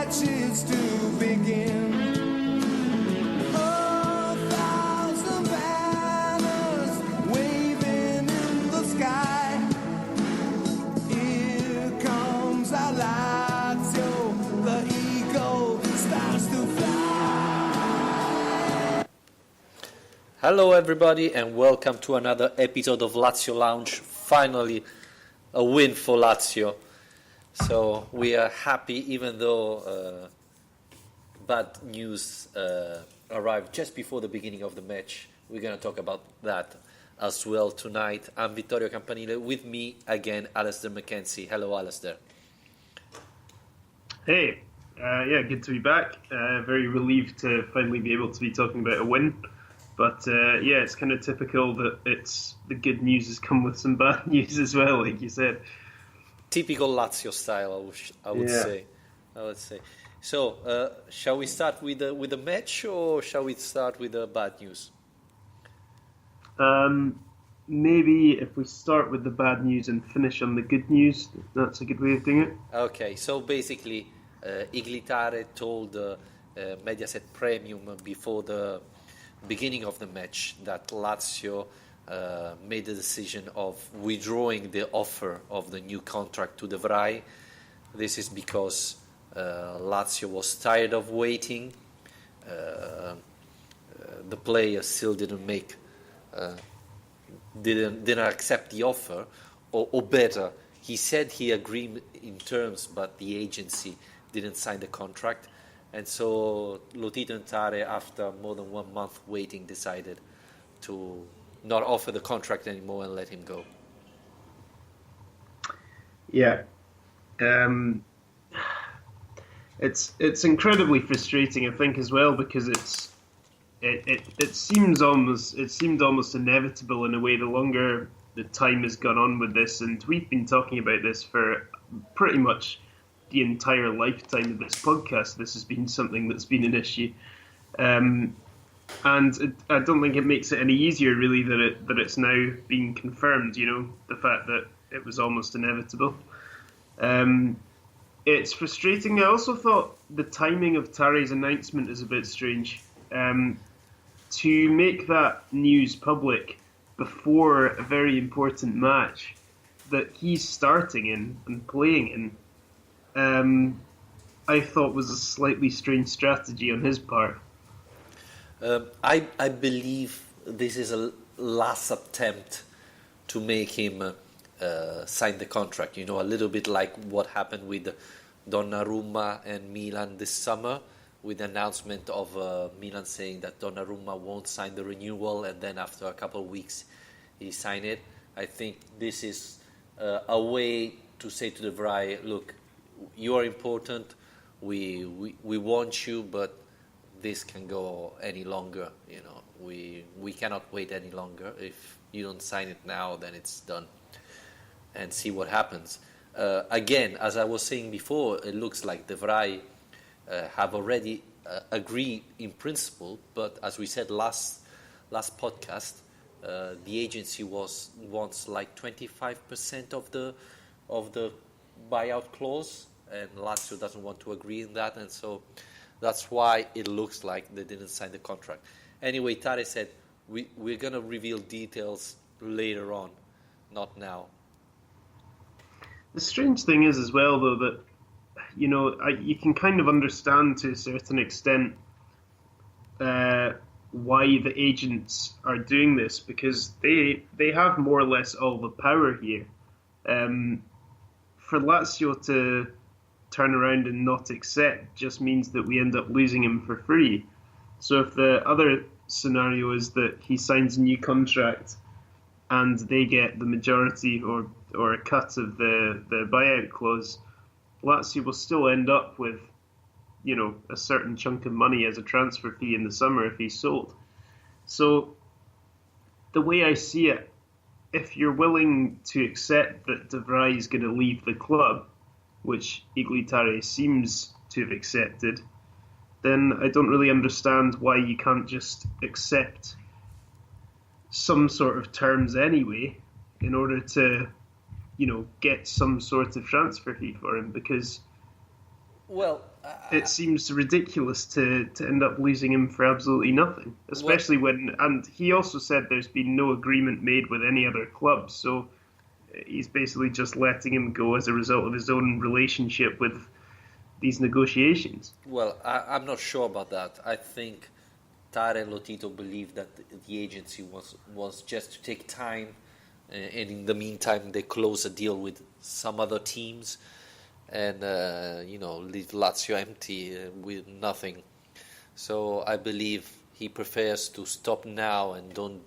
match is to begin. A thousand banners waving in the sky. Here comes our Lazio, the eagle starts to fly. Hello everybody and welcome to another episode of Lazio Lounge. Finally a win for Lazio. So we are happy even though bad news arrived just before the beginning of the match. We're going to talk about that as well tonight. I'm Vittorio Campanile. With me again, Alistair McKenzie. Hello, Alistair. Hey, good to be back. Very relieved to finally be able to be talking about a win. But it's kind of typical that it's the good news has come with some bad news as well, like you said. Typical Lazio style, I would say. So, shall we start with the match, or shall we start with the bad news? Maybe if we start with the bad news and finish on the good news, that's a good way of doing it. Okay, so basically, Iglitare told Mediaset Premium before the beginning of the match that Lazio made the decision of withdrawing the offer of the new contract to De Vrij. This is because Lazio was tired of waiting. The player still didn't accept the offer, or better, he said he agreed in terms, but the agency didn't sign the contract. And so Lotito and Tare, after more than 1 month waiting, decided to not offer the contract anymore and let him go. Yeah. It's incredibly frustrating, I think, as well, because it seemed almost inevitable in a way the longer the time has gone on with this, and we've been talking about this for pretty much the entire lifetime of this podcast. This has been something that's been an issue, and I don't think it makes it any easier, really, that it's now being confirmed. You know, the fact that it was almost inevitable. It's frustrating. I also thought the timing of Tare's announcement is a bit strange. To make that news public before a very important match that he's starting in and playing in, I thought was a slightly strange strategy on his part. I believe this is a last attempt to make him sign the contract. You know, a little bit like what happened with Donnarumma and Milan this summer, with the announcement of Milan saying that Donnarumma won't sign the renewal, and then after a couple of weeks he signed it. I think this is a way to say to De Vrij, look, you are important, we want you, but this can go any longer. You know, we cannot wait any longer. If you don't sign it now, then it's done, and see what happens. Again, as I was saying before, it looks like De Vrij have already agreed in principle, but as we said last podcast, the agency wants like 25% of the buyout clause, and Lazio doesn't want to agree in that, and so that's why it looks like they didn't sign the contract. Anyway, Tare said we're going to reveal details later on, not now. The strange thing is as well, though, that you can kind of understand to a certain extent why the agents are doing this, because they have more or less all the power here. For Lazio to turn around and not accept just means that we end up losing him for free. So if the other scenario is that he signs a new contract and they get the majority or a cut of the buyout clause, Lazio will still end up with, a certain chunk of money as a transfer fee in the summer if he's sold. So the way I see it, if you're willing to accept that De Vrij is going to leave the club, which Iglitare seems to have accepted, then I don't really understand why you can't just accept some sort of terms anyway in order to, get some sort of transfer fee for him, because Well, it seems ridiculous to end up losing him for absolutely nothing, especially when, and he also said there's been no agreement made with any other club, so he's basically just letting him go as a result of his own relationship with these negotiations. Well, I'm not sure about that. I think Tare and Lotito believe that the agency was just to take time, and in the meantime they close a deal with some other teams, and leave Lazio empty with nothing. So I believe he prefers to stop now and don't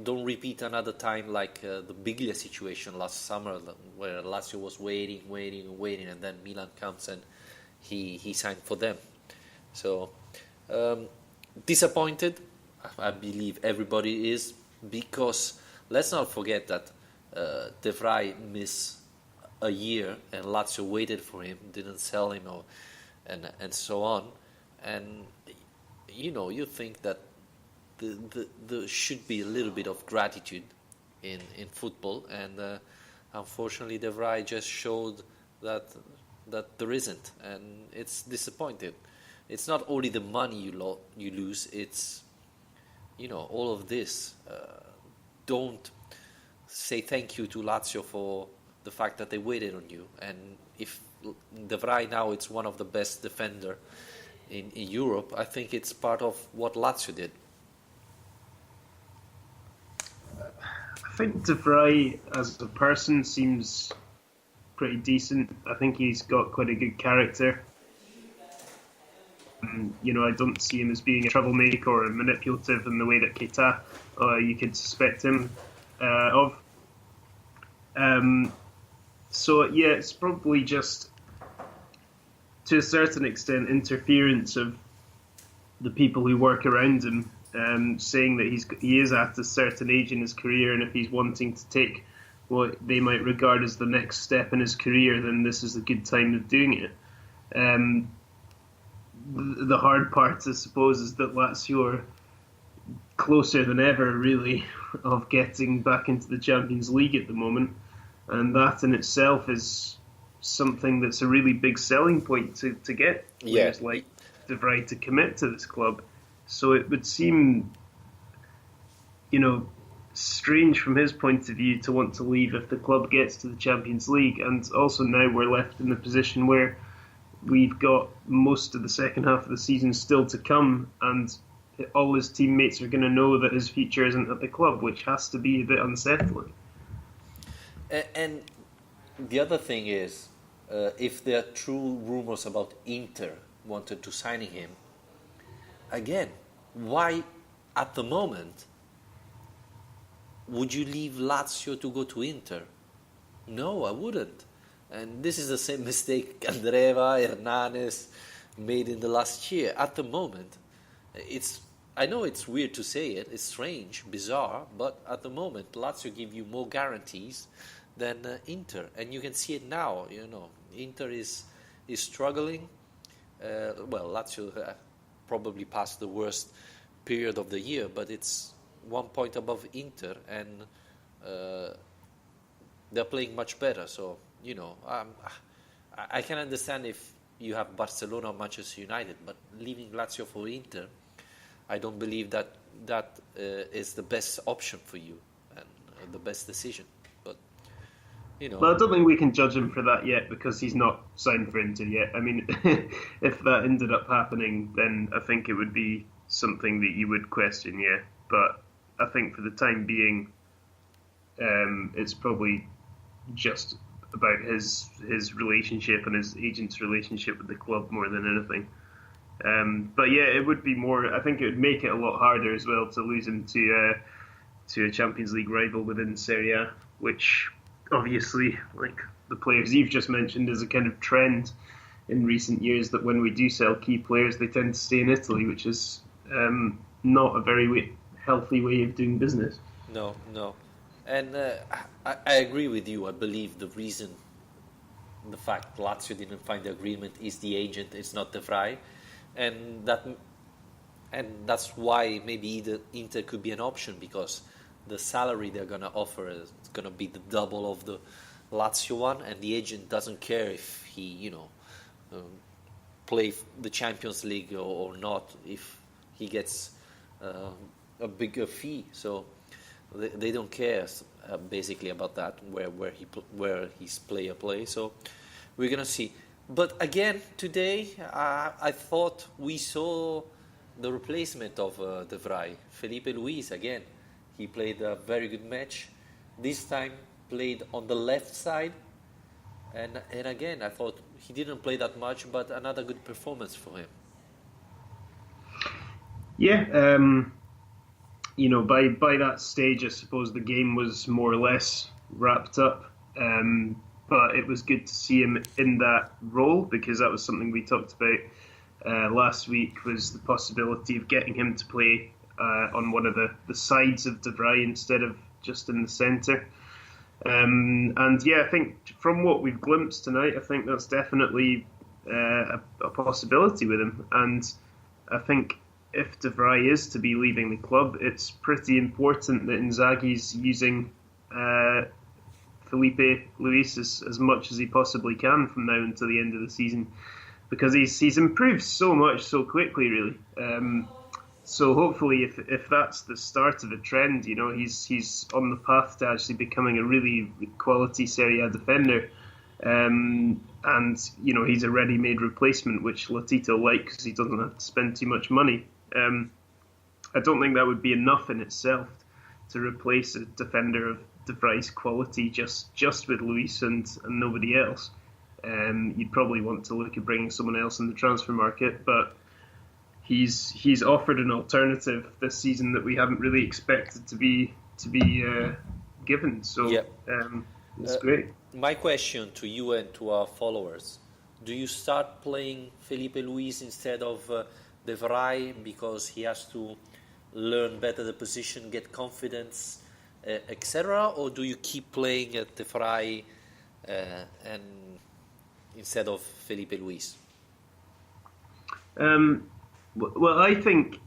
don't repeat another time like the Biglia situation last summer, where Lazio was waiting, and then Milan comes and he signed for them. So disappointed, I believe everybody is, because let's not forget that De Vrij missed a year and Lazio waited for him, didn't sell him, and so on. And you think that there should be a little bit of gratitude in football, and unfortunately De Vrij just showed that there isn't, and it's disappointing. It's not only the money you lose, it's all of this. Don't say thank you to Lazio for the fact that they waited on you, and if De Vrij now is one of the best defender in Europe, I think it's part of what Lazio did. I think De Vrij as a person seems pretty decent. I think he's got quite a good character. I don't see him as being a troublemaker or manipulative in the way that Keita you could suspect him of. So yeah, it's probably just, to a certain extent, interference of the people who work around him, saying that he is at a certain age in his career, and if he's wanting to take what they might regard as the next step in his career, then this is a good time of doing it. The hard part, I suppose, is that Lazio are closer than ever, really, of getting back into the Champions League at the moment, and that in itself is something that's a really big selling point to get players like De Vrij to commit to this club. So it would seem, strange from his point of view to want to leave if the club gets to the Champions League. And also now we're left in the position where we've got most of the second half of the season still to come, and all his teammates are going to know that his future isn't at the club, which has to be a bit unsettling. And the other thing is, if there are true rumors about Inter wanted to sign him, again, why at the moment would you leave Lazio to go to Inter? No, I wouldn't. And this is the same mistake Candreva, Hernanes made in the last year. At the moment, I know it's weird to say it, it's strange, bizarre, but at the moment Lazio give you more guarantees than Inter, and you can see it now. Inter is struggling. Lazio probably passed the worst period of the year, but it's 1 point above Inter, and they're playing much better. So I can understand if you have Barcelona or Manchester United, but leaving Lazio for Inter, I don't believe that is the best option for you and the best decision. But Well, I don't think we can judge him for that yet, because he's not signed for Inter yet. I mean, if that ended up happening, then I think it would be something that you would question, yeah. But I think for the time being, it's probably just about his relationship and his agent's relationship with the club more than anything. But yeah, it would be more. I think it would make it a lot harder as well to lose him to a Champions League rival within Serie A, which obviously, like the players you've just mentioned, is a kind of trend in recent years that when we do sell key players, they tend to stay in Italy, which is not a very healthy way of doing business. No. And I agree with you. I believe the fact Lazio didn't find the agreement is the agent, it's not De Vrij, and that's why maybe Inter could be an option, because the salary they're going to offer is going to be the double of the Lazio one, and the agent doesn't care if he play the Champions League or not if he gets a bigger fee. So they don't care basically about that where his player plays. So we're gonna see. But again, today I thought we saw the replacement of De Vrij, Felipe Luis again. He played a very good match. This time played on the left side. And again, I thought he didn't play that much, but another good performance for him. Yeah, by that stage, I suppose the game was more or less wrapped up. But it was good to see him in that role, because that was something we talked about last week, was the possibility of getting him to play on one of the sides of De Vrij instead of just in the centre. And yeah, I think from what we've glimpsed tonight, I think that's definitely a possibility with him. And I think if De Vrij is to be leaving the club, it's pretty important that Inzaghi's using Felipe Luis as much as he possibly can from now until the end of the season, because he's improved so much so quickly, really. So hopefully, if that's the start of a trend, he's on the path to actually becoming a really quality Serie A defender. And he's a ready-made replacement, which Latito likes because he doesn't have to spend too much money. I don't think that would be enough in itself to replace a defender of De Vrij's quality just with Luis and nobody else. You'd probably want to look at bringing someone else in the transfer market, but he's offered an alternative this season that we haven't really expected to be given. So yeah. It's great. My question to you and to our followers: do you start playing Felipe Luis instead of De Vrij because he has to learn better the position, get confidence, etc., or do you keep playing De Vrij and instead of Felipe Luis? Well, I think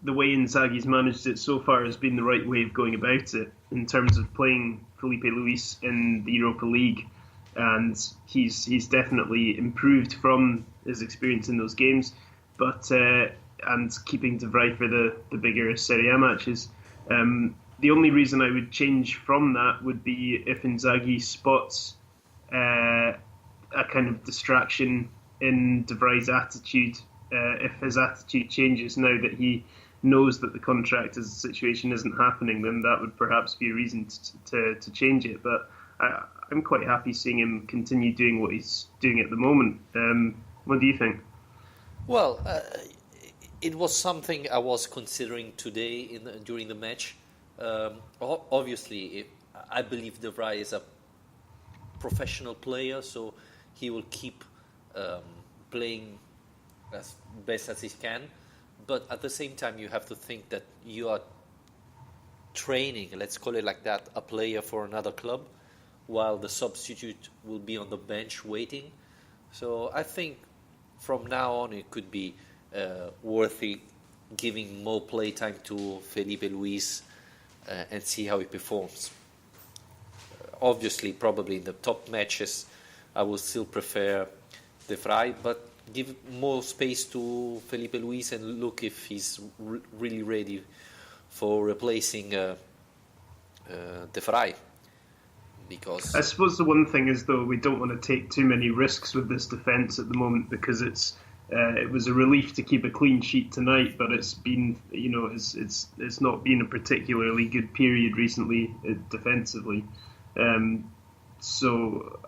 the way Inzaghi's managed it so far has been the right way of going about it in terms of playing Felipe Luis in the Europa League, and he's definitely improved from his experience in those games, but and keeping De Vrij for the bigger Serie A matches. The only reason I would change from that would be if Inzaghi spots a kind of distraction in De Vrij's attitude. If his attitude changes now that he knows that the contract as a situation isn't happening, then that would perhaps be a reason to change it. But I'm quite happy seeing him continue doing what he's doing at the moment. What do you think? Well, it was something I was considering today during the match. Obviously, I believe De Vrij is a professional player, so he will keep playing as best as he can. But at the same time, you have to think that you are training, let's call it like that, a player for another club, while the substitute will be on the bench waiting. So I think from now on it could be worthy giving more playtime to Felipe Luis and see how he performs. Obviously, probably in the top matches, I will still prefer De Vrij, but give more space to Felipe Luis and look if he's really ready for replacing De Vrij. Because I suppose the one thing is, though, we don't want to take too many risks with this defence at the moment, because it was a relief to keep a clean sheet tonight, but it's been, it's not been a particularly good period recently defensively. So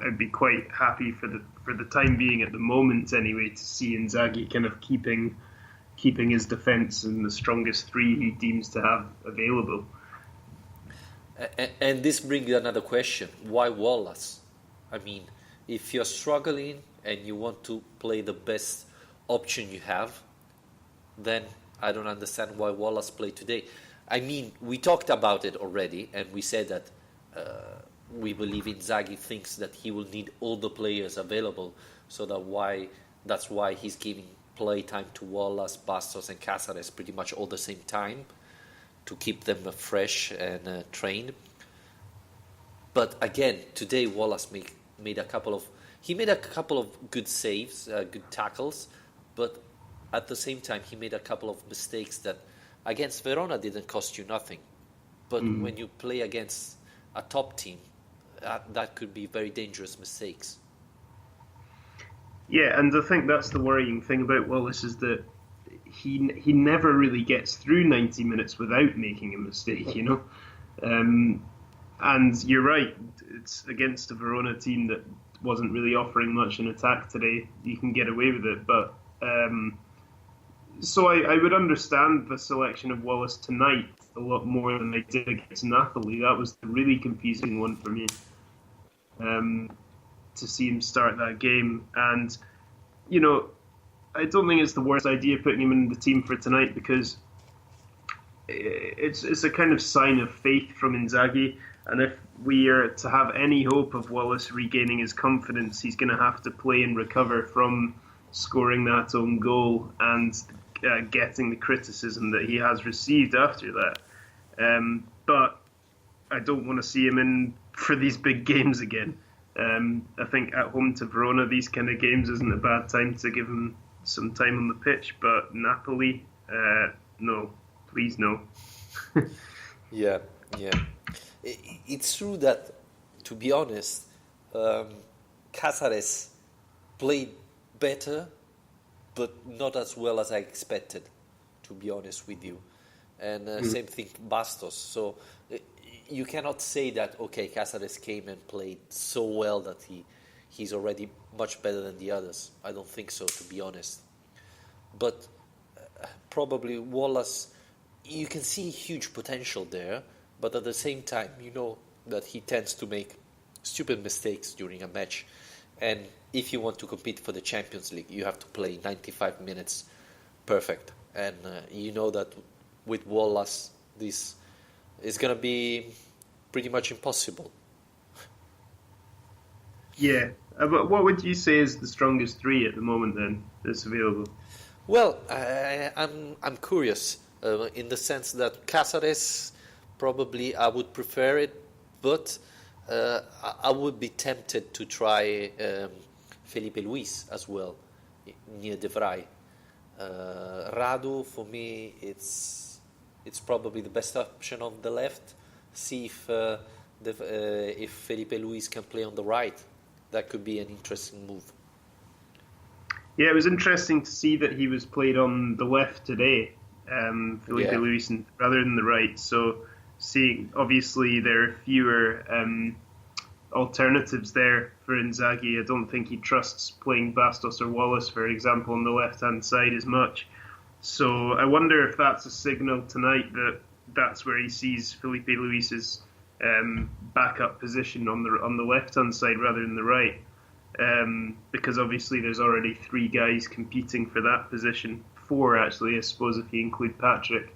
I'd be quite happy for the time being at the moment anyway to see Inzaghi kind of keeping his defence in the strongest three he deems to have available. And this brings another question: why Wallace? I mean, if you're struggling and you want to play the best option you have, then I don't understand why Wallace played today. I mean, we talked about it already, and we said that we believe Inzaghi thinks that he will need all the players available, so that's why he's giving play time to Wallace, Bastos, and Cáceres pretty much all the same time to keep them fresh and trained. But again, today Wallace made a couple of. he made a couple of good saves, good tackles, but at the same time he made a couple of mistakes that against Verona didn't cost you nothing. But when you play against a top team, that could be very dangerous mistakes. Yeah, and I think that's the worrying thing about Wallace is that he never really gets through 90 minutes without making a mistake, you know. And you're right, it's against a Verona team that wasn't really offering much in attack today. You can get away with it, but so I would understand the selection of Wallace tonight a lot more than I did against Napoli. That was the really confusing one for me, to see him start that game. And, you know, I don't think it's the worst idea putting him in the team for tonight, because it's a kind of sign of faith from Inzaghi. And if we are to have any hope of Wallace regaining his confidence, he's going to have to play and recover from scoring that own goal and getting the criticism that he has received after that. But I don't want to see him in for these big games again. I think at home to Verona, these kind of games isn't a bad time to give him some time on the pitch. But Napoli, no, please no. Yeah. It's true that, to be honest, Cáceres played better, but not as well as I expected, to be honest with you. And same thing, Bastos. So you cannot say that, okay, Cáceres came and played so well that he's already much better than the others. I don't think so, to be honest. But probably Wallace, you can see huge potential there, but at the same time, you know that he tends to make stupid mistakes during a match. And if you want to compete for the Champions League, you have to play 95 minutes perfect. And you know that with Wallace, this is going to be pretty much impossible. Yeah. But what would you say is the strongest three at the moment then that's available? Well, I'm curious in the sense that Cáceres, probably I would prefer it, but I would be tempted to try Felipe Luis as well, near De Vrij. Radu, for me, it's probably the best option on the left. See if Felipe Luis can play on the right. That could be an interesting move. Yeah, it was interesting to see that he was played on the left today, Felipe Luis, rather than the right. So, seeing obviously there are fewer alternatives there for Inzaghi. I don't think he trusts playing Bastos or Wallace, for example, on the left-hand side as much. So I wonder if that's a signal tonight that that's where he sees Felipe Luis's backup position on the left-hand side rather than the right. Because obviously there's already three guys competing for that position. Four, actually, I suppose, if you include Patrick.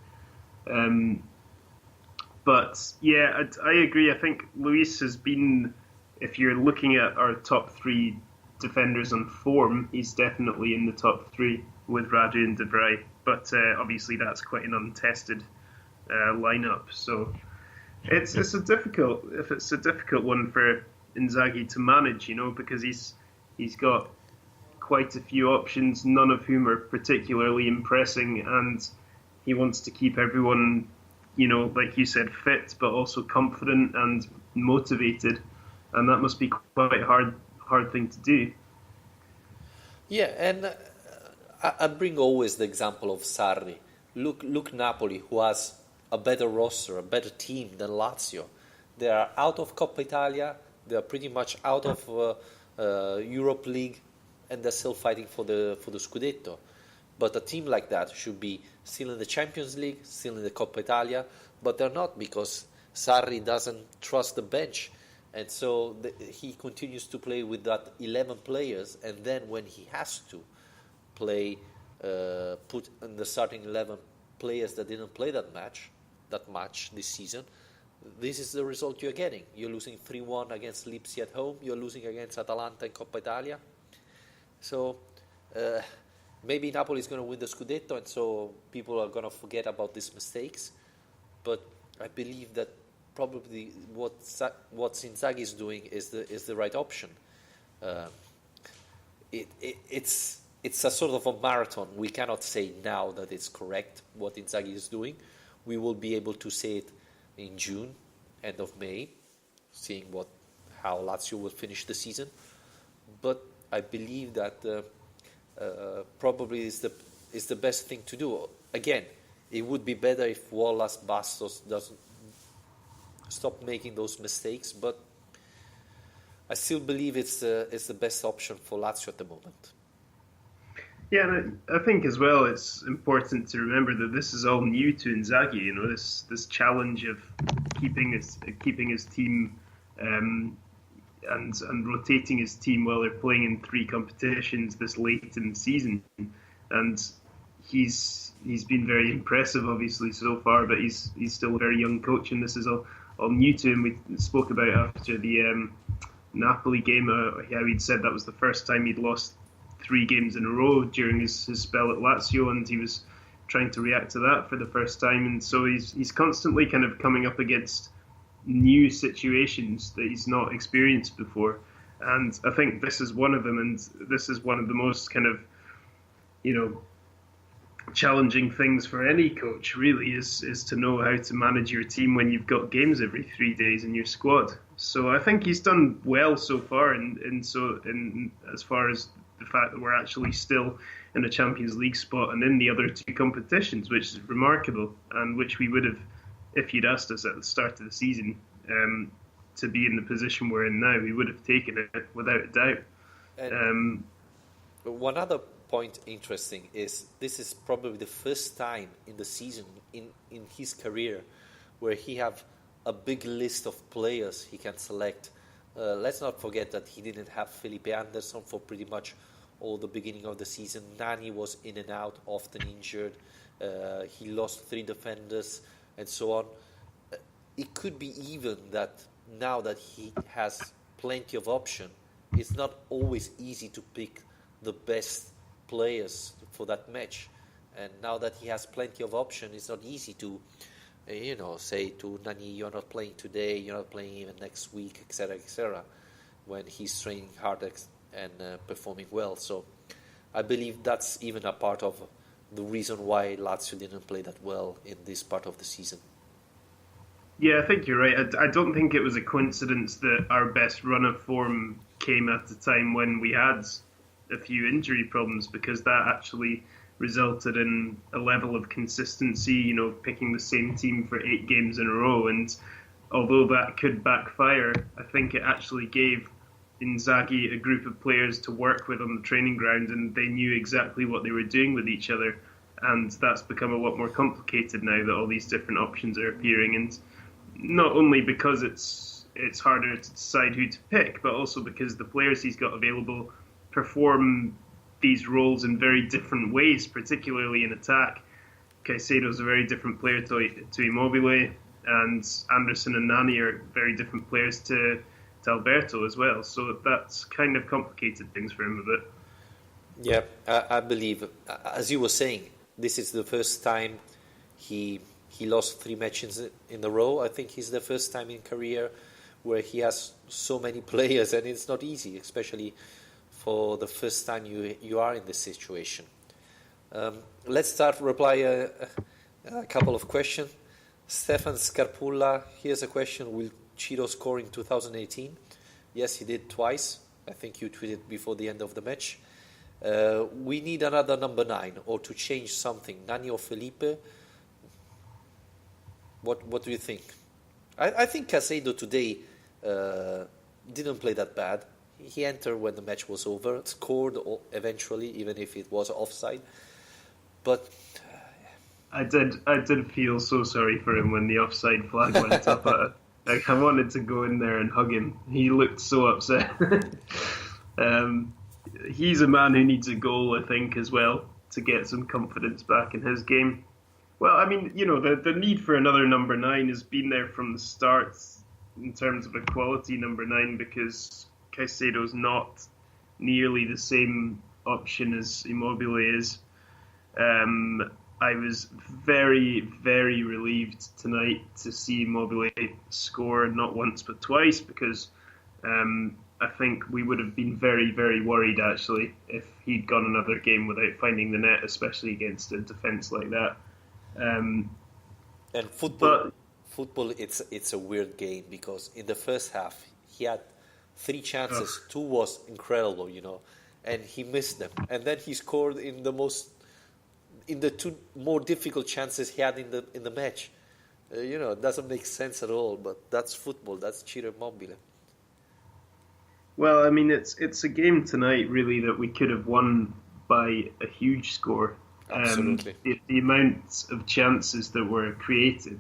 But yeah, I agree. I think Luis has been, if you're looking at our top three defenders on form, he's definitely in the top three with Radu and De Vrij. But obviously that's quite an untested lineup. So it's a difficult one for Inzaghi to manage, you know, because he's got quite a few options, none of whom are particularly impressing, and he wants to keep everyone, you know, like you said, fit, but also confident and motivated, and that must be quite a hard thing to do. Yeah, and I bring always the example of Sarri. Look Napoli, who has a better roster, a better team than Lazio. They are out of Coppa Italia, they are pretty much out of Europe League, and they're still fighting for the Scudetto. But a team like that should be still in the Champions League, still in the Coppa Italia, but they're not, because Sarri doesn't trust the bench. And so he continues to play with that 11 players, and then when he has to play, put in the starting 11 players that didn't play that much this season, this is the result you're getting. You're losing 3-1 against Lipsia at home, you're losing against Atalanta in Coppa Italia. So maybe Napoli is going to win the Scudetto, and so people are going to forget about these mistakes. But I believe that probably what Inzaghi is doing is the right option. it's a sort of a marathon. We cannot say now that it's correct what Inzaghi is doing. We will be able to say it in June, end of May, seeing how Lazio will finish the season. But I believe that probably is the best thing to do. Again, it would be better if Wallace Bastos doesn't stop making those mistakes, but I still believe it's the best option for Lazio at the moment. Yeah, and I think as well it's important to remember that this is all new to Inzaghi. You know, this challenge of keeping his team and rotating his team while they're playing in 3 competitions this late in the season, and he's been very impressive obviously so far, but he's still a very young coach, and this is all new to him. We spoke about after the Napoli game how he'd said that was the first time he'd lost 3 games in a row during his spell at Lazio, and he was trying to react to that for the first time, and so he's constantly kind of coming up against new situations that he's not experienced before, and I think this is one of them, and this is one of the most kind of, you know, challenging things for any coach really is to know how to manage your team when you've got games every 3 days in your squad. So I think he's done well so far, in as far as the fact that we're actually still in a Champions League spot and in the other 2 competitions, which is remarkable, and which we would have, if you'd asked us at the start of the season to be in the position we're in now, we would have taken it without a doubt. One other point interesting is this is probably the first time in the season in his career where he have a big list of players he can select. Let's not forget that he didn't have Felipe Anderson for pretty much all the beginning of the season. Nani was in and out, often injured. He lost 3 defenders and so on. It could be even that now that he has plenty of options, it's not always easy to pick the best players for that match. And now that he has plenty of options, it's not easy to say to Nani, you're not playing today, you're not playing even next week, etc., when he's training hard and performing well. So I believe that's even a part of the reason why Lazio didn't play that well in this part of the season. Yeah, I think you're right. I don't think it was a coincidence that our best run of form came at a time when we had a few injury problems, because that actually resulted in a level of consistency, you know, picking the same team for 8 games in a row. And although that could backfire, I think it actually gave Inzaghi a group of players to work with on the training ground, and they knew exactly what they were doing with each other. And that's become a lot more complicated now that all these different options are appearing. And not only because it's harder to decide who to pick, but also because the players he's got available perform these roles in very different ways, particularly in attack. Caicedo's a very different player to Immobile, and Anderson and Nani are very different players to Alberto as well. So that's kind of complicated things for him a bit. Yeah, I believe, as you were saying, this is the first time he lost 3 matches in a row. I think it's the first time in career where he has so many players, and it's not easy, especially for the first time you are in this situation. Let's start reply a couple of questions. Stefan Scarpulla, here's a question: will Ciro score in 2018? Yes, he did twice. I think you tweeted before the end of the match. We need another number 9, or to change something. Nani or Felipe? What do you think? I think Caicedo today didn't play that bad. He entered when the match was over, scored eventually, even if it was offside. But I did feel so sorry for him when the offside flag went up. I wanted to go in there and hug him. He looked so upset. He's a man who needs a goal, I think, as well, to get some confidence back in his game. Well, I mean, you know, the need for another number 9 has been there from the start in terms of a quality number 9, because Caicedo's not nearly the same option as Immobile is. I was very, very relieved tonight to see Immobile score not once but twice, because I think we would have been very, very worried actually if he'd gone another game without finding the net, especially against a defence like that. And But football, it's a weird game because in the first half he had three chances, two was incredible, and he missed them, and then he scored in the two more difficult chances he had in the match. It doesn't make sense at all, but that's football. That's Ciro Immobile. well, I mean, it's a game tonight really that we could have won by a huge score. Absolutely. The amount of chances that were created.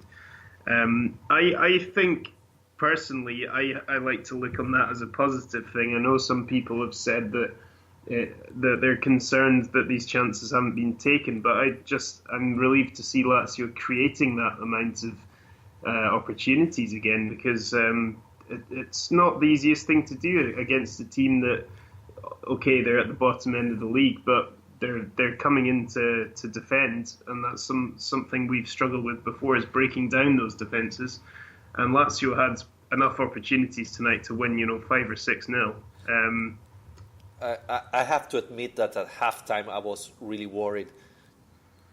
I think personally, I like to look on that as a positive thing. I know some people have said that they're concerned that these chances haven't been taken, but I'm relieved to see Lazio creating that amount of opportunities again, because it's not the easiest thing to do against a team that, okay, they're at the bottom end of the league, but they're coming in to defend, and that's something we've struggled with before, is breaking down those defences. And Lazio had enough opportunities tonight to win, 5 or 6-0. I have to admit that at halftime I was really worried,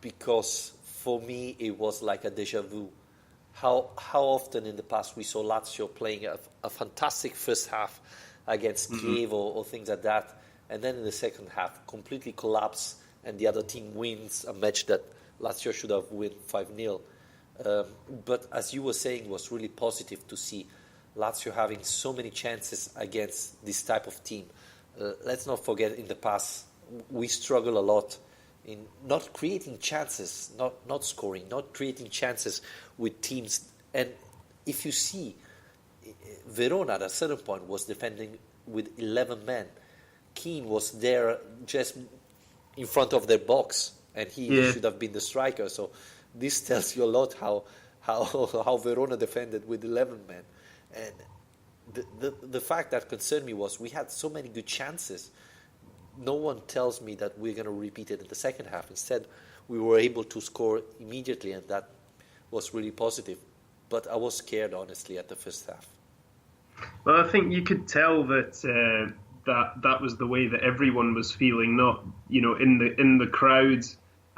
because for me it was like a déjà vu. How often in the past we saw Lazio playing a fantastic first half against Kiev or things like that, and then in the second half completely collapse and the other team wins a match that Lazio should have won 5-0. But as you were saying, it was really positive to see Lazio having so many chances against this type of team. Let's not forget, in the past we struggle a lot in not creating chances, not scoring, not creating chances with teams. And if you see, Verona at a certain point was defending with 11 men. Keane was there just in front of their box, and he should have been the striker. So this tells you a lot how Verona defended with 11 men. And the fact that concerned me was we had so many good chances. No one tells me that we're going to repeat it in the second half. Instead, we were able to score immediately, and that was really positive. But I was scared, honestly, at the first half. Well, I think you could tell that that was the way that everyone was feeling, not in the crowd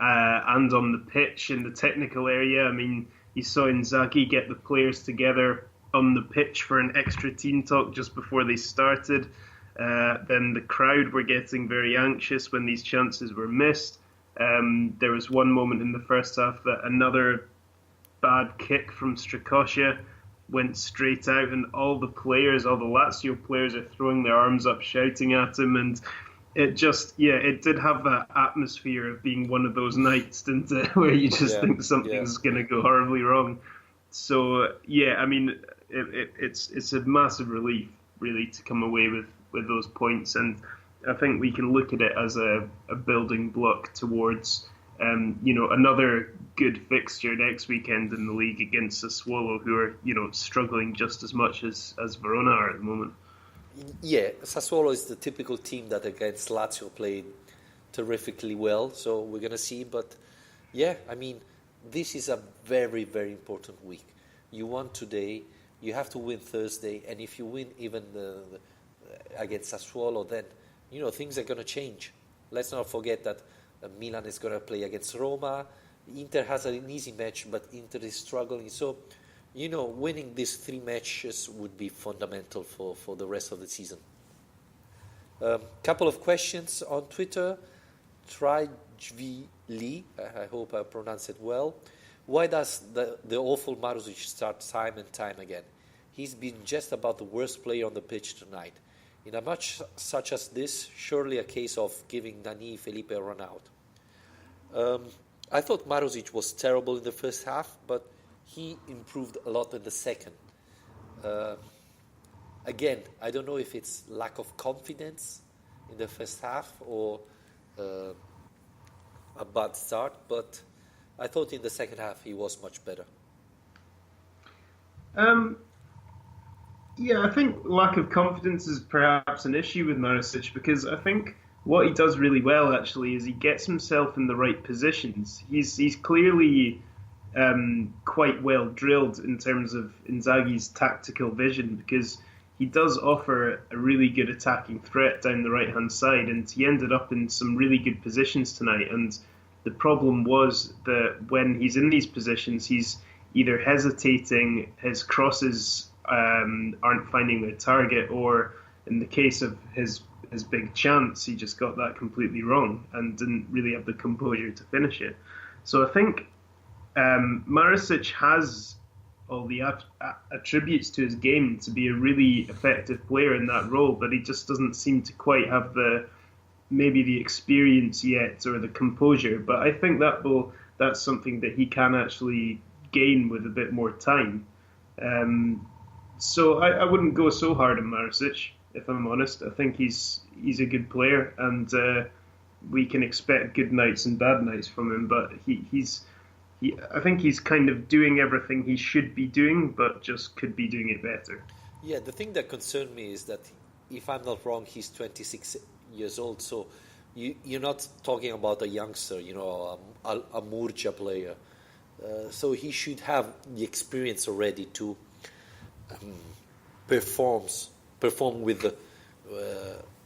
and on the pitch, in the technical area. I mean, you saw Inzaghi get the players together on the pitch for an extra team talk just before they started. Then the crowd were getting very anxious when these chances were missed. There was one moment in the first half that another bad kick from Strakosha went straight out, and all the Lazio players are throwing their arms up, shouting at him, and it did have that atmosphere of being one of those nights, didn't it, where you just think something's going to go horribly wrong. So, I mean, it's a massive relief, really, to come away with those points, and I think we can look at it as a building block towards another good fixture next weekend in the league against Sassuolo, who are struggling just as much as Verona are at the moment. Yeah, Sassuolo is the typical team that against Lazio played terrifically well, so we're going to see. But I mean, this is a very, very important week. You won today, you have to win Thursday, and if you win even against Sassuolo, then things are going to change. Let's not forget that Milan is going to play against Roma. Inter has an easy match, but Inter is struggling. So, winning these 3 matches would be fundamental for the rest of the season. Couple of questions on Twitter. Trajvili, I hope I pronounced it well. Why does the awful Marusic start time and time again? He's been just about the worst player on the pitch tonight. In a match such as this, surely a case of giving Nani Felipe a run out. I thought Marusic was terrible in the first half, but he improved a lot in the second. Again, I don't know if it's lack of confidence in the first half or a bad start, but I thought in the second half he was much better. I think lack of confidence is perhaps an issue with Marusic, because I think what he does really well actually is he gets himself in the right positions. He's clearly quite well drilled in terms of Inzaghi's tactical vision, because he does offer a really good attacking threat down the right-hand side, and he ended up in some really good positions tonight. And the problem was that when he's in these positions, he's either hesitating, his crosses aren't finding their target, or in the case of his big chance, he just got that completely wrong and didn't really have the composure to finish it. So I think Marisic has all the attributes to his game to be a really effective player in that role, but he just doesn't seem to quite have maybe the experience yet or the composure. But I think that's something that he can actually gain with a bit more time. So I wouldn't go so hard on Marisic, if I'm honest. I think he's a good player, and we can expect good nights and bad nights from him. But I think he's kind of doing everything he should be doing, but just could be doing it better. Yeah, the thing that concerned me is that, if I'm not wrong, he's 26 years old. So you're not talking about a youngster, a Murcia player. So he should have the experience already to perform with the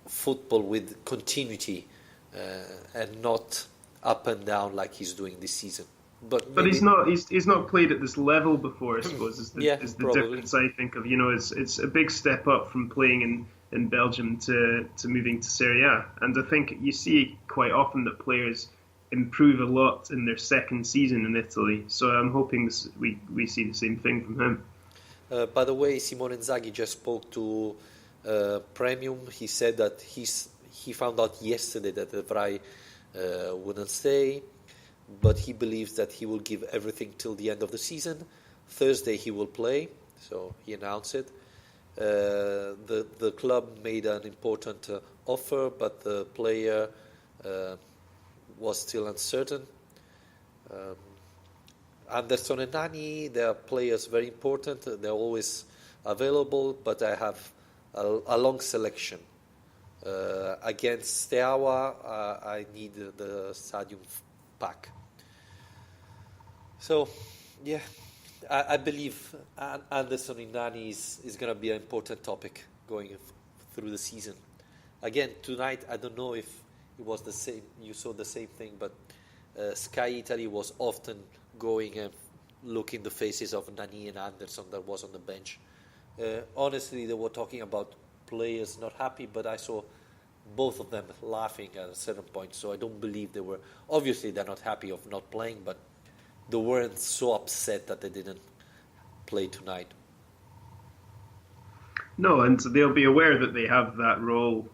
football with continuity and not up and down like he's doing this season. But he's not played at this level before, I suppose, is the difference, I think, of, it's a big step up from playing in Belgium to moving to Serie A. And I think you see quite often that players improve a lot in their second season in Italy. So I'm hoping we see the same thing from him. By the way, Simone Inzaghi just spoke to Premium. He said that he found out yesterday that De Vrij wouldn't stay, but he believes that he will give everything till the end of the season. Thursday he will play, so he announced it. The club made an important offer, but the player was still uncertain. Anderson and Nani, they are players very important. They're always available, but I have a long selection. Against Steaua, I need the stadium pack. So, yeah, I believe Anderson and Nani is going to be an important topic going through the season. Again, tonight, I don't know if it was the same. You saw the same thing, but Sky Italy was often going and looking the faces of Nani and Anderson that was on the bench. Honestly, they were talking about players not happy, but I saw both of them laughing at a certain point, so I don't believe they were. Obviously, they're not happy of not playing, but they weren't so upset that they didn't play tonight. No, and they'll be aware that they have that role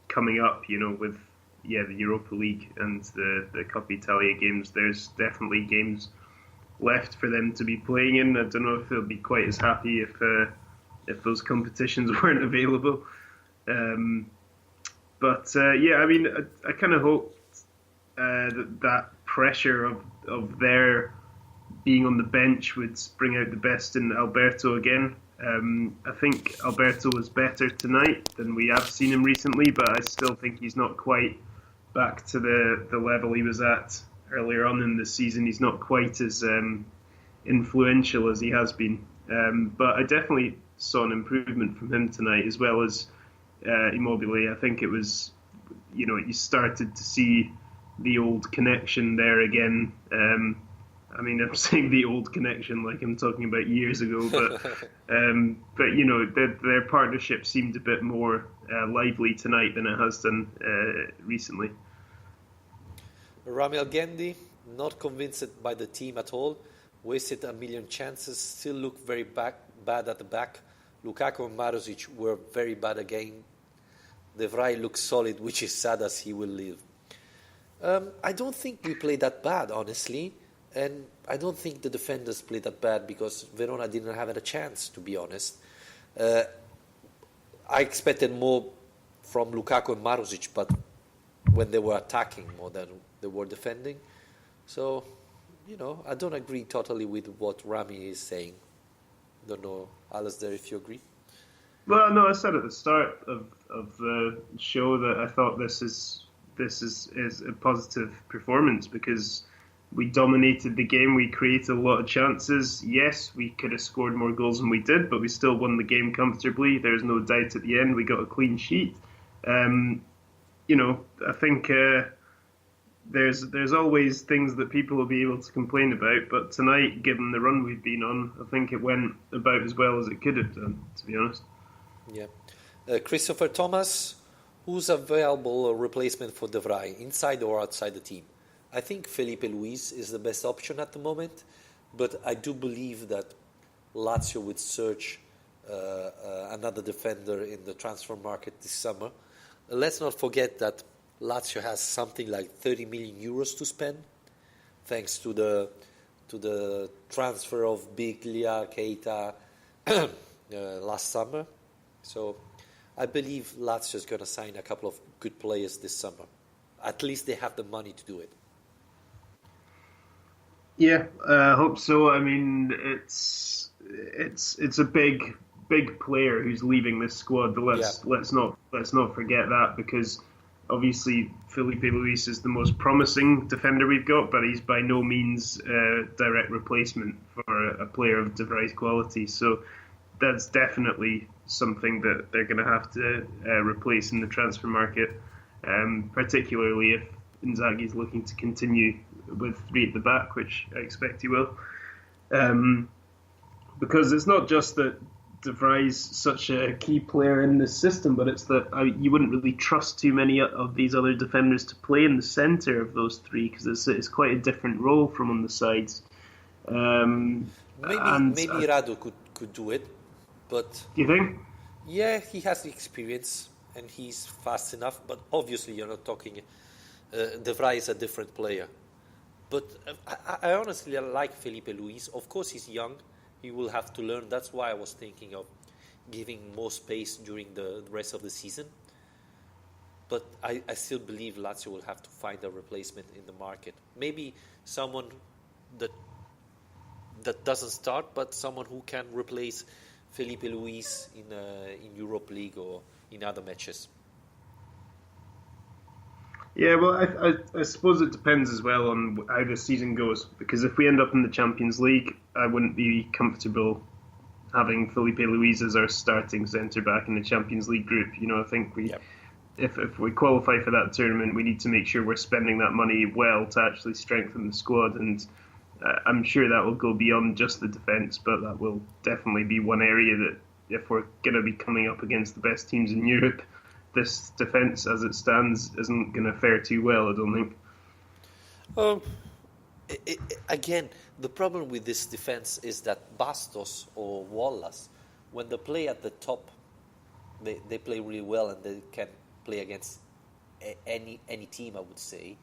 coming up, with the Europa League and the Coppa Italia games. There's definitely games left for them to be playing in. I don't know if they'll be quite as happy if those competitions weren't available. I kind of hoped that pressure of their being on the bench would bring out the best in Alberto again. I think Alberto was better tonight than we have seen him recently, but I still think he's not quite back to the level he was at earlier on in the season. He's not quite as influential as he has been. But I definitely saw an improvement from him tonight, as well as Immobile. I think it was, you started to see the old connection there again. I'm saying the old connection like I'm talking about years ago, but their partnership seemed a bit more lively tonight than it has done recently. Rami Algendi, not convinced by the team at all. Wasted a million chances. Still look very bad at the back. Lukaku and Marusic were very bad again. De Vrij looks solid, which is sad as he will leave. I don't think we played that bad, honestly. And I don't think the defenders played that bad because Verona didn't have a chance, to be honest. I expected more from Lukaku and Marusic, but when they were attacking more than they were defending. So, I don't agree totally with what Rami is saying. Don't know, Alasdair, if you agree. Well, no, I said at the start of the show that I thought this is a positive performance because We dominated the game. We created a lot of chances. Yes, we could have scored more goals than we did, but we still won the game comfortably. There's no doubt at the end we got a clean sheet. Um, I think there's always things that people will be able to complain about, but tonight, given the run we've been on, I think it went about as well as it could have done, to be honest. Yeah. Christopher Thomas, who's a viable replacement for De Vrij, inside or outside the team? I think Felipe Luis is the best option at the moment, but I do believe that Lazio would search another defender in the transfer market this summer. Let's not forget that Lazio has something like 30 million euros to spend, thanks to the transfer of Biglia, Keita last summer. So I believe Lazio is going to sign a couple of good players this summer. At least they have the money to do it. Yeah, I hope so. I mean, it's a big player who's leaving this squad. Let's not forget that, because obviously Felipe Luis is the most promising defender we've got, but he's by no means a direct replacement for a player of De Vrij's quality. So that's definitely something that they're going to have to replace in the transfer market, particularly if Inzaghi's looking to continue with three at the back, which I expect he will. Because it's not just that De Vrij's such a key player in this system, but it's that you wouldn't really trust too many of these other defenders to play in the centre of those three, because it's quite a different role from on the sides. Maybe Radu could do it, but do you think? Yeah, he has the experience and he's fast enough. But obviously, you're not talking. De Vrij is a different player. But I honestly like Felipe Luis. Of course, he's young. He will have to learn. That's why I was thinking of giving more space during the rest of the season. But I still believe Lazio will have to find a replacement in the market. Maybe someone that doesn't start, but someone who can replace Felipe Luis in Europa League or in other matches. Yeah, well, I suppose it depends as well on how the season goes, because if we end up in the Champions League, I wouldn't be comfortable having Felipe Luis as our starting centre-back in the Champions League group. I think if we qualify for that tournament, we need to make sure we're spending that money well to actually strengthen the squad, and I'm sure that will go beyond just the defence, but that will definitely be one area that if we're going to be coming up against the best teams in Europe, this defence as it stands isn't going to fare too well, I don't think. Again, the problem with this defence is that Bastos or Wallace, when they play at the top, they play really well and they can play against any team, I would say.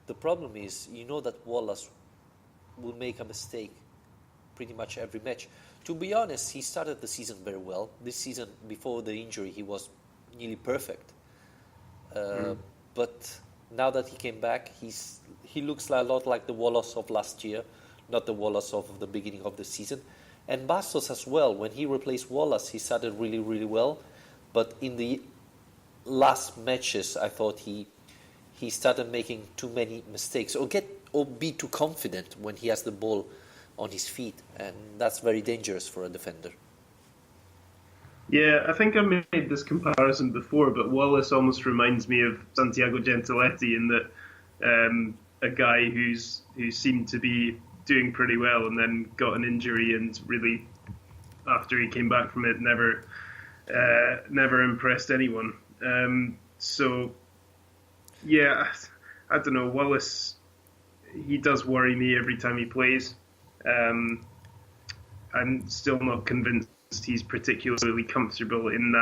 The problem is, that Wallace will make a mistake pretty much every match. To be honest, he started the season very well. This season, before the injury, he was nearly perfect. But now that he came back, he looks a lot like the Wallace of last year, not the Wallace of the beginning of the season. And Bastos as well. When he replaced Wallace, he started really, really well. But in the last matches, I thought he started making too many mistakes or be too confident when he has the ball on his feet, and that's very dangerous for a defender. Yeah, I think I made this comparison before, but Wallace almost reminds me of Santiago Gentiletti in that a guy who seemed to be doing pretty well and then got an injury and really, after he came back from it, never impressed anyone. So, yeah, I don't know. Wallace, he does worry me every time he plays. I'm still not convinced he's particularly comfortable in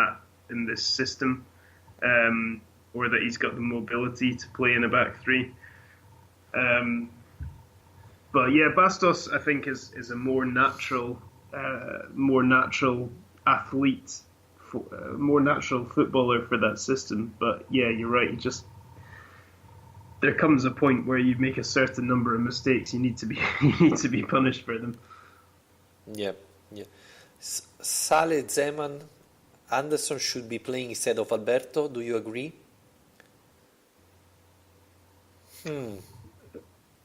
this system, or that he's got the mobility to play in a back three. But yeah, Bastos I think is a more natural athlete, more natural footballer for that system. But yeah, you're right. There comes a point where you make a certain number of mistakes. You need to be punished for them. Yeah. Saleh, Zeman, Anderson should be playing instead of Alberto. Do you agree?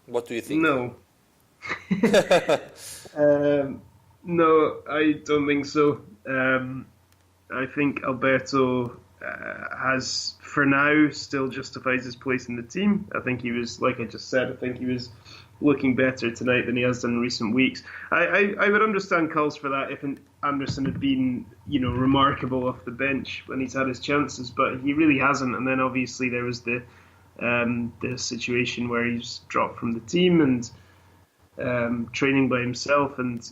What do you think? No. No, I don't think so. I think Alberto has, for now, still justifies his place in the team. I think he was, like I just said, I think he was looking better tonight than he has done in recent weeks. I would understand calls for that if Anderson had been, remarkable off the bench when he's had his chances, but he really hasn't. And then obviously there was the situation where he's dropped from the team and training by himself, and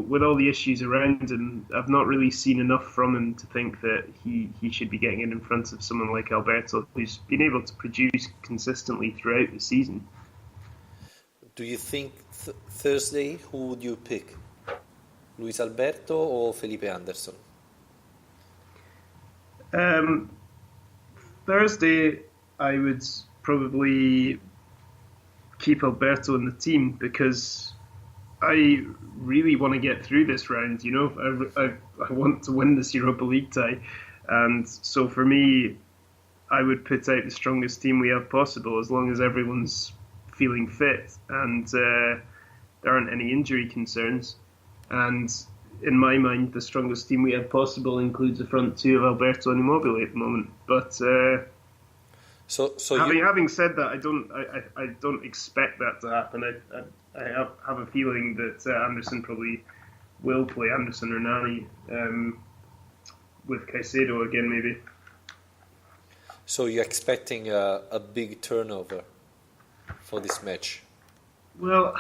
with all the issues around him, I've not really seen enough from him to think that he should be getting in front of someone like Alberto, who's been able to produce consistently throughout the season. Do you think Thursday, who would you pick? Luis Alberto or Felipe Anderson? Thursday, I would probably keep Alberto in the team because I really want to get through this round. I want to win this Europa League tie, and so for me, I would put out the strongest team we have possible as long as everyone's feeling fit and there aren't any injury concerns. And in my mind, the strongest team we have possible includes a front two of Alberto and Immobile at the moment. But having said that, I don't expect that to happen. I have a feeling that Anderson probably will play Anderson or Nani with Caicedo again, maybe. So you're expecting a big turnover for this match? Well,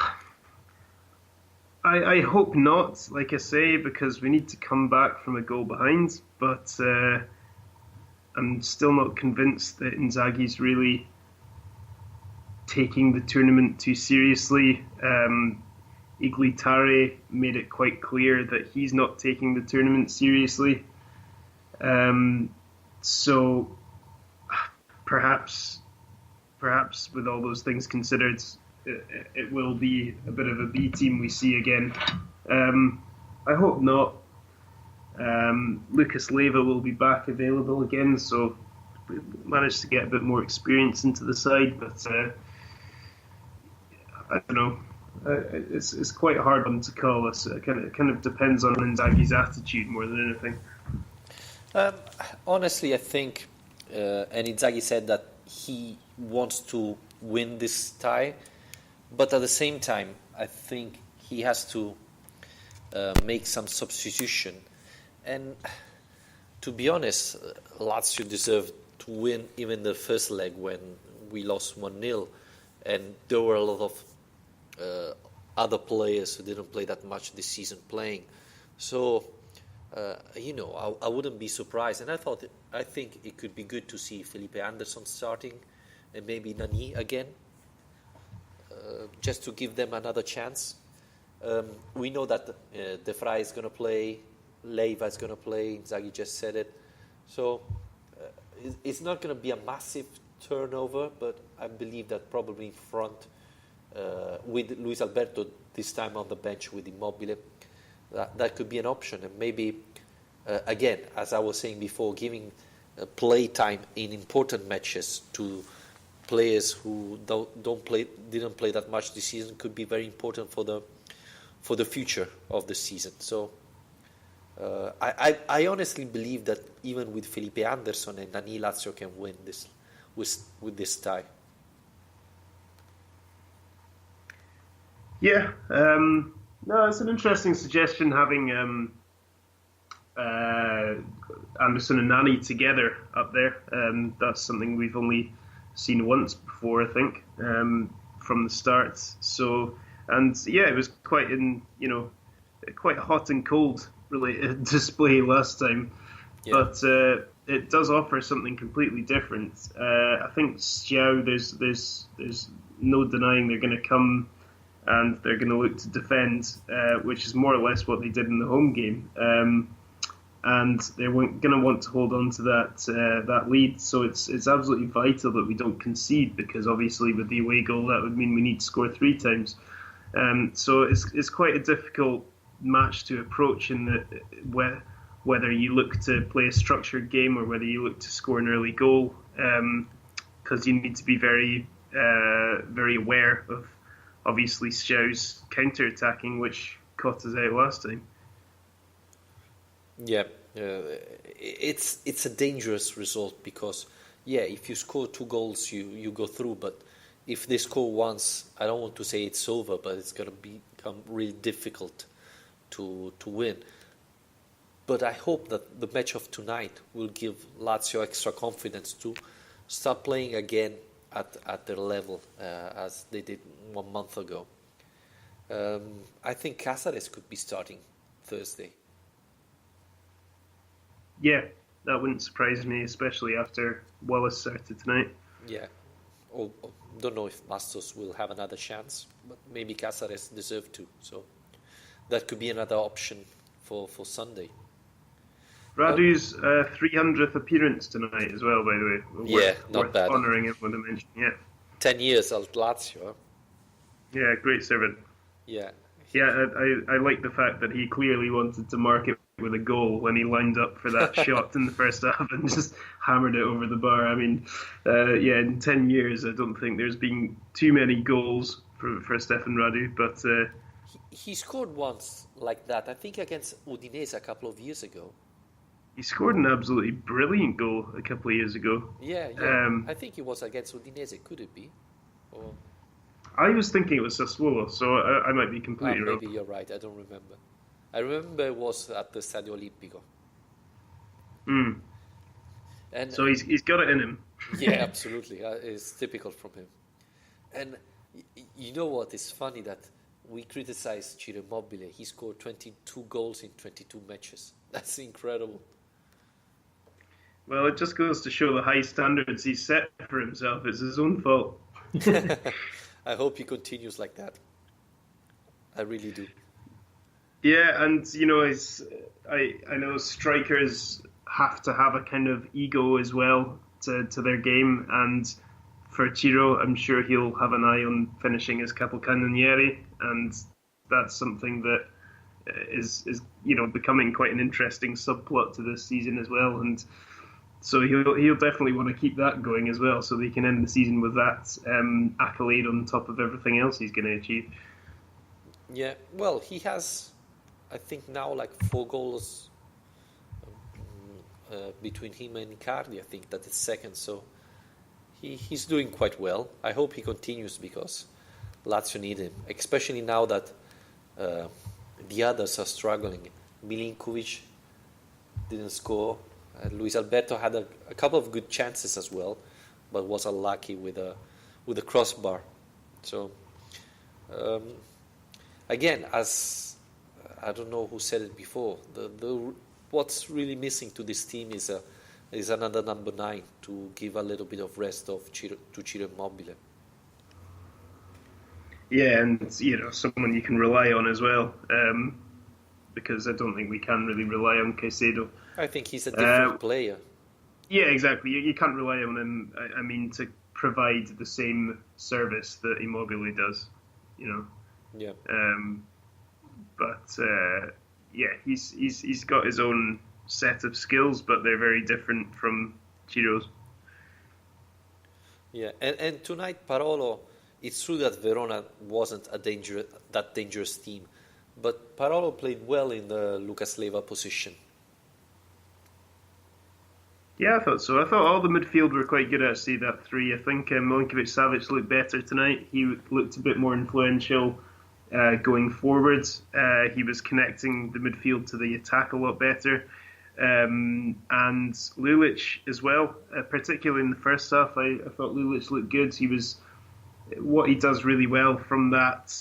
I hope not, like I say, because we need to come back from a goal behind. But I'm still not convinced that Inzaghi's really taking the tournament too seriously. Iglitare made it quite clear that he's not taking the tournament seriously. So perhaps with all those things considered, it will be a bit of a B team we see again. I hope not. Lucas Leiva will be back available again, so we managed to get a bit more experience into the side, but I don't know. It's quite a hard one to call. It kind of depends on Inzaghi's attitude more than anything. Honestly, I think, and Inzaghi said that he wants to win this tie, but at the same time, I think he has to make some substitution. And to be honest, Lazio deserved to win even the first leg when we lost 1-0, and there were a lot of other players who didn't play that much this season playing. So, I wouldn't be surprised, and I think it could be good to see Felipe Anderson starting and maybe Nani again, just to give them another chance. We know that De Vrij is going to play, Leiva is going to play, Inzaghi just said it. So it's not going to be a massive turnover, but I believe that probably in front with Luis Alberto this time on the bench with Immobile, that could be an option. And maybe, again, as I was saying before, giving play time in important matches to players who didn't play that much this season could be very important for the future of the season. So I honestly believe that even with Felipe Anderson and Nani, Lazio can win this with this tie. Yeah, no, it's an interesting suggestion having Anderson and Nani together up there. That's something we've only seen once before, I think, from the start. So, and yeah, it was quite hot and cold related display last time, yeah. But it does offer something completely different. I think Xiao, there's no denying they're going to come and they're going to look to defend, which is more or less what they did in the home game. And they're going to want to hold on to that lead. So it's absolutely vital that we don't concede, because obviously with the away goal that would mean we need to score 3 times. So it's quite a difficult match to approach in whether you look to play a structured game or whether you look to score an early goal, because you need to be very very aware obviously Xiao's counter-attacking, which caught us out last time. Yeah, it's a dangerous result because, yeah, if you score 2 goals, you go through. But if they score once, I don't want to say it's over, but it's going to become really difficult to win. But I hope that the match of tonight will give Lazio extra confidence to start playing again at their level as they did 1 month ago. I think Cáceres could be starting Thursday. Yeah, that wouldn't surprise me, especially after Wallace started tonight. Yeah. Don't know if Bastos will have another chance, but maybe Cáceres deserve to. So that could be another option for Sunday. Radu's 300th appearance tonight as well, by the way. Yeah, not worth bad. honouring him with a mention, yeah. 10 years at Lazio. Yeah, great servant. Yeah. Yeah, I like the fact that he clearly wanted to mark it with a goal when he lined up for that shot in the first half and just hammered it over the bar. I mean, in 10 years, I don't think there's been too many goals for Stefan Radu, but... He scored once like that, I think against Udinese a couple of years ago. He scored an absolutely brilliant goal a couple of years ago. Yeah. I think it was against Udinese, could it be? Or... I was thinking it was Sassuolo, so I might be completely wrong. Maybe you're right, I don't remember. I remember it was at the Stadio Olimpico. And so he's got it in him. Yeah, absolutely. It's typical from him. And you know what? It's funny that we criticize Ciro Immobile. He scored 22 goals in 22 matches. That's incredible. Well, it just goes to show the high standards he's set for himself. It's his own fault. I hope he continues like that. I really do. Yeah, and I know strikers have to have a kind of ego as well to their game, and for Ciro, I'm sure he'll have an eye on finishing his capocannoniere, and that's something that is becoming quite an interesting subplot to this season as well, and so he'll definitely want to keep that going as well, so that he can end the season with that accolade on top of everything else he's going to achieve. Yeah, well, he has, I think now, like 4 goals between him and Icardi. I think that is second, so he's doing quite well. I hope he continues because Lazio need him, especially now that the others are struggling. Milinkovic didn't score. Luis Alberto had a couple of good chances as well, but was unlucky with a crossbar. So again, as I don't know who said it before, what's really missing to this team is another number 9 to give a little bit of rest to Ciro Immobile. Yeah, and someone you can rely on as well, because I don't think we can really rely on Caicedo. I think he's a different player. Yeah, exactly. You can't rely on him. I mean, to provide the same service that Immobile does. Yeah. But he's got his own set of skills, but they're very different from Ciro's. Yeah, and tonight Parolo. It's true that Verona wasn't that dangerous team, but Parolo played well in the Lucas Leiva position. Yeah, I thought so. I thought all the midfield were quite good, actually, that 3. I think Milinkovic-Savic looked better tonight. He looked a bit more influential going forward. He was connecting the midfield to the attack a lot better. And Lulic as well, particularly in the first half. I thought Lulic looked good. What he does really well from that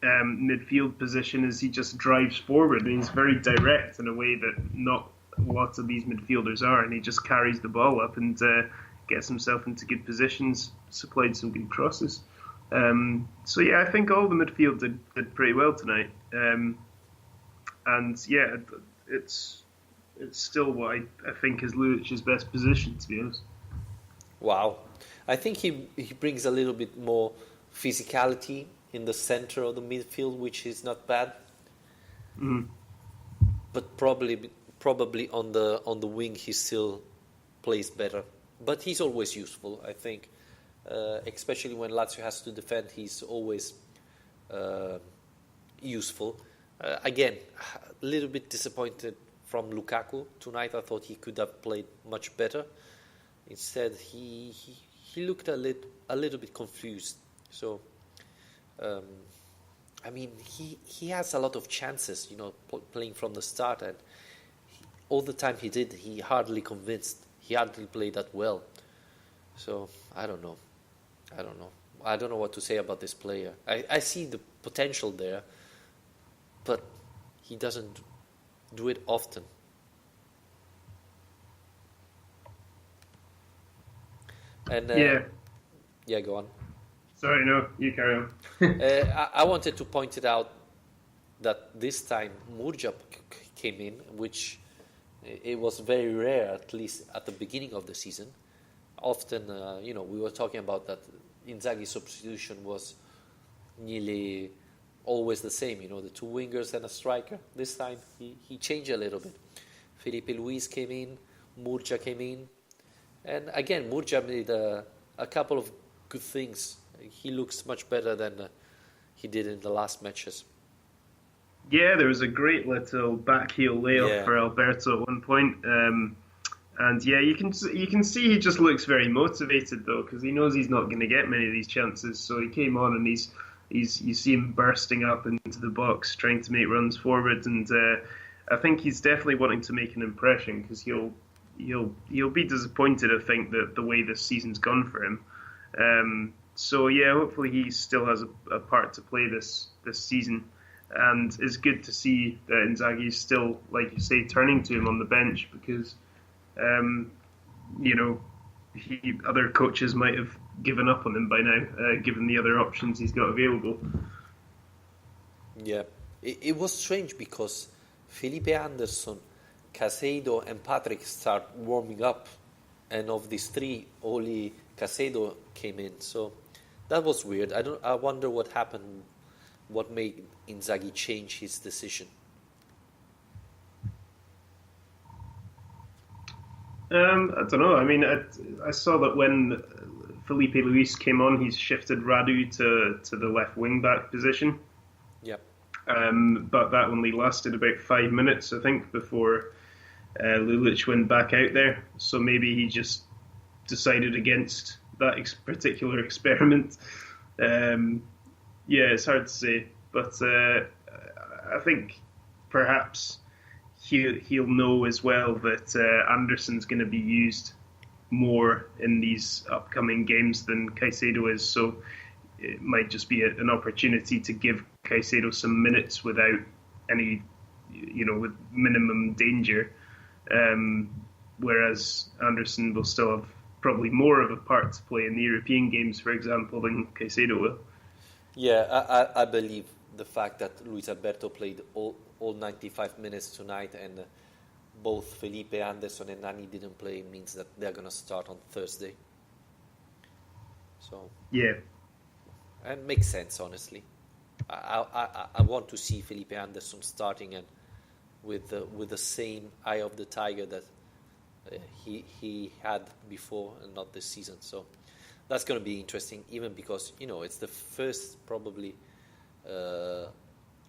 midfield position is he just drives forward, and he's very direct in a way that not lots of these midfielders are, and he just carries the ball up and gets himself into good positions, supplied some good crosses. So yeah, I think all the midfield did pretty well tonight, and yeah, it's still what I think is Lulic's best position, to be honest. Wow. I think he brings a little bit more physicality in the center of the midfield, which is not bad. Mm. But probably on the wing he still plays better. But he's always useful, I think. Especially when Lazio has to defend, he's always useful. Again, a little bit disappointed from Lukaku tonight. I thought he could have played much better. Instead, he looked a little bit confused. So, I mean, he has a lot of chances, playing from the start, and all the time he hardly convinced. He hardly played that well. So I don't know. I don't know what to say about this player. I see the potential there, but he doesn't do it often. And yeah, go on. Sorry, no, you carry on. I wanted to point it out that this time Murja came in, which it was very rare, at least at the beginning of the season. Often, we were talking about that Inzaghi's substitution was nearly always the same, the two wingers and a striker. This time he changed a little bit. Felipe Luis came in, Murja came in, and again Murja made a couple of good things. He looks much better than he did in the last matches. Yeah, there was a great little back heel layoff for Alberto at one point. And yeah, you can see he just looks very motivated though, because he knows he's not going to get many of these chances. So he came on and you see him bursting up into the box, trying to make runs forward, and I think he's definitely wanting to make an impression, because he'll be disappointed, I think, that the way this season's gone for him. So yeah, hopefully he still has a part to play this season, and it's good to see that Inzaghi's still, like you say, turning to him on the bench, because other coaches might have given up on him by now, given the other options he's got available. Yeah, it was strange because Felipe Anderson, Caicedo and Patrick start warming up, and of these three, only Caicedo came in. So that was weird. I wonder what happened, what made Inzaghi change his decision. I don't know. I mean, I saw that when Felipe Luis came on, he's shifted Radu to the left wing back position. Yep. But that only lasted about 5 minutes, I think, before Lulic went back out there. So maybe he just decided against that particular experiment. Yeah, it's hard to say, but I think perhaps he'll know as well that Anderson's going to be used more in these upcoming games than Caicedo is, so it might just be an opportunity to give Caicedo some minutes without any, with minimum danger, whereas Anderson will still have probably more of a part to play in the European games, for example, than Caicedo will. Yeah, I believe the fact that Luis Alberto played all 95 minutes tonight, and both Felipe Anderson and Nani didn't play, means that they're going to start on Thursday. So yeah, it makes sense, honestly. I want to see Felipe Anderson starting, and with the same eye of the tiger that he had before, and not this season. So that's going to be interesting, even because it's the first probably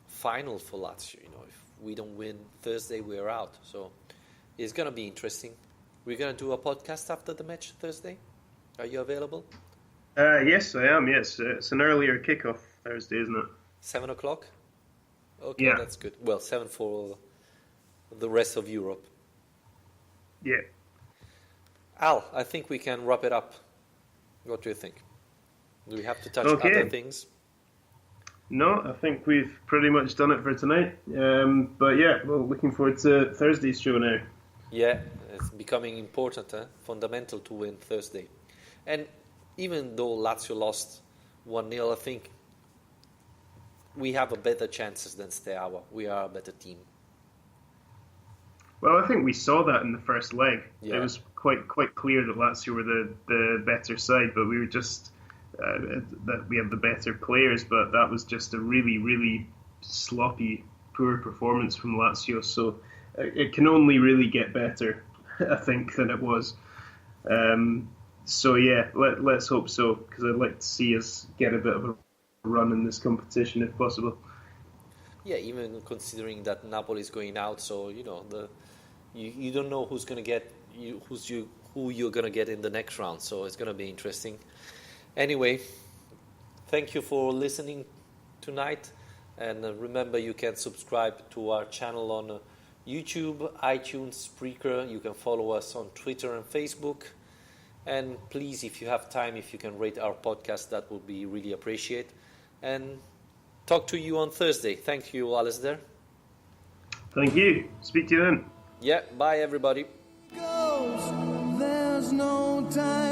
final for Lazio. If we don't win Thursday, we're out. So it's going to be interesting. We're going to do a podcast after the match Thursday. Are you available? Yes, I am. Yes, it's an earlier kickoff Thursday, isn't it? 7 o'clock. Okay, yeah. That's good. Well, 7 for the rest of Europe. Yeah. Al, I think we can wrap it up. What do you think? Do we have to touch Okay. other things? No, I think we've pretty much done it for tonight. But yeah, well, looking forward to Thursday's show now. Yeah, it's becoming important, fundamental to win Thursday. And even though Lazio lost 1-0, I think we have a better chances than Steaua. We are a better team. Well, I think we saw that in the first leg. Yeah. It was quite clear that Lazio were the better side, but we were just that we have the better players. But that was just a really, really sloppy, poor performance from Lazio. So it can only really get better, I think, than it was. So yeah, let's hope so, because I'd like to see us get a bit of a run in this competition if possible. Yeah, even considering that Napoli is going out, so you don't know who's gonna get who you're gonna get in the next round. So it's gonna be interesting. Anyway, thank you for listening tonight, and remember you can subscribe to our channel on YouTube, iTunes, Spreaker. You can follow us on Twitter and Facebook. And please, if you have time, if you can rate our podcast, that would be really appreciated. And talk to you on Thursday. Thank you, Alistair. Thank you. Speak to you then. Yeah, bye everybody. Goes, there's no time.